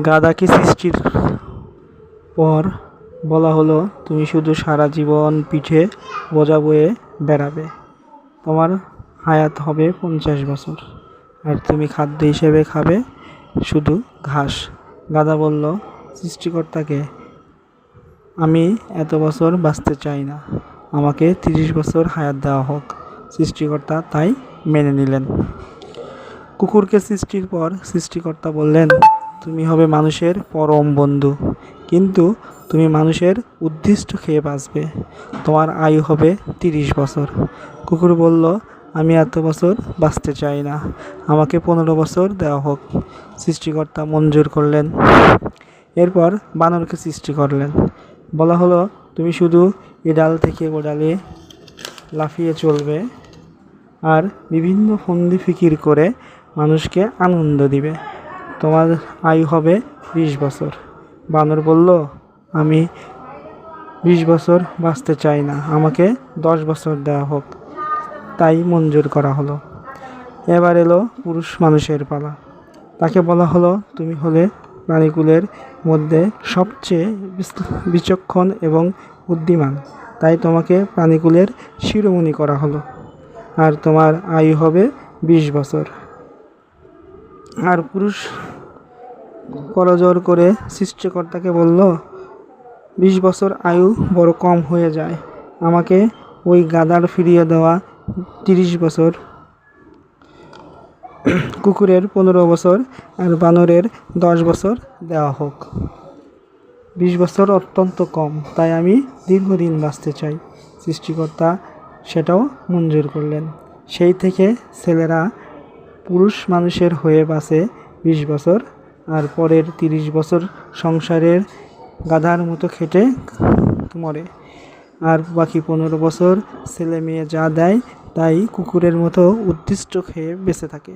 গাধাকে সৃষ্টির পর বলা হলো, তুমি শুধু সারা জীবন পিঠে বোঝা বয়ে বেড়াবে। তোমার হায়াত হবে 50 বছর, আর তুমি খাদ্য হিসেবে খাবে শুধু ঘাস। গাধা বলল সৃষ্টিকর্তাকে, আমি এত বছর বাঁচতে চাই না, আমাকে 30 বছর হায়াত দেওয়া হোক। সৃষ্টিকর্তা তাই মেনে নিলেন। কুকুরকে সৃষ্টির পর সৃষ্টিকর্তা বললেন, তুমি হবে মানুষের পরম বন্ধু, কিন্তু তুমি মানুষের উদ্দিষ্ট খেয়ে বাঁচবে। তোমার আয়ু হবে 30 বছর। কুকুর বলল, আমি এত বছর বাঁচতে চাই না, আমাকে 15 বছর দেওয়া হোক। সৃষ্টিকর্তা মঞ্জুর করলেন। এরপর বানরকে সৃষ্টি করলেন। বলা হলো, তুমি শুধু এ ডাল থেকে ও ডালে লাফিয়ে চলবে আর বিভিন্ন ফন্দি ফিকির করে মানুষকে আনন্দ দিবে। তোমার আয়ু হবে 20 বছর। বানর বলল, আমি 20 বছর বাঁচতে চাই না, আমাকে 10 বছর দেওয়া হোক। তাই মঞ্জুর করা হলো। এবার এলো পুরুষ মানুষের পালা। তাকে বলা হলো, তুমি হলে প্রাণীকুলের মধ্যে সবচেয়ে বিচক্ষণ এবং বুদ্ধিমান, তাই তোমাকে প্রাণীকুলের শিরোমণি করা হলো, আর তোমার আয়ু হবে 20 বছর। আর পুরুষ করজোড় করে সৃষ্টিকর্তাকে বলল, 20 বছর আয়ু বড় কম হয়ে যায়, আমাকে ওই গাধার ফিরিয়ে দেওয়া 30 বছর, কুকুরের 15 বছর আর বানরের 10 বছর দেওয়া হোক। 20 বছর অত্যন্ত কম, তাই আমি দীর্ঘদিন বাঁচতে চাই। সৃষ্টিকর্তা সেটাও মঞ্জুর করলেন। সেই থেকে ছেলেরা পুরুষ মানুষের হয়ে বাঁচে 20 বছর, আর পরের 30 বছর সংসারের গাধার মতো খেটে মরে, আর বাকি 15 বছর ছেলে মেয়ে যা দেয় তাই কুকুরের মতো উদ্দিষ্ট খেয়ে বেঁচে থাকে।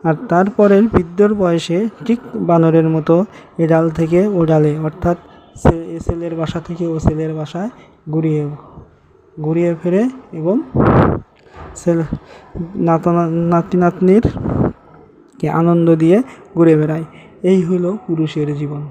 আর তারপরের বৃদ্ধর বয়সে ঠিক বানরের মতো এ ডাল থেকে ও ডালে, অর্থাৎ এ ছেলের বাসা থেকে ও ছেলের বাসায় ঘুরিয়ে ফেরে এবং নাতি নাতনির কে আনন্দ দিয়ে ঘুরে বেড়ায়। এই হলো পুরুষের জীবন।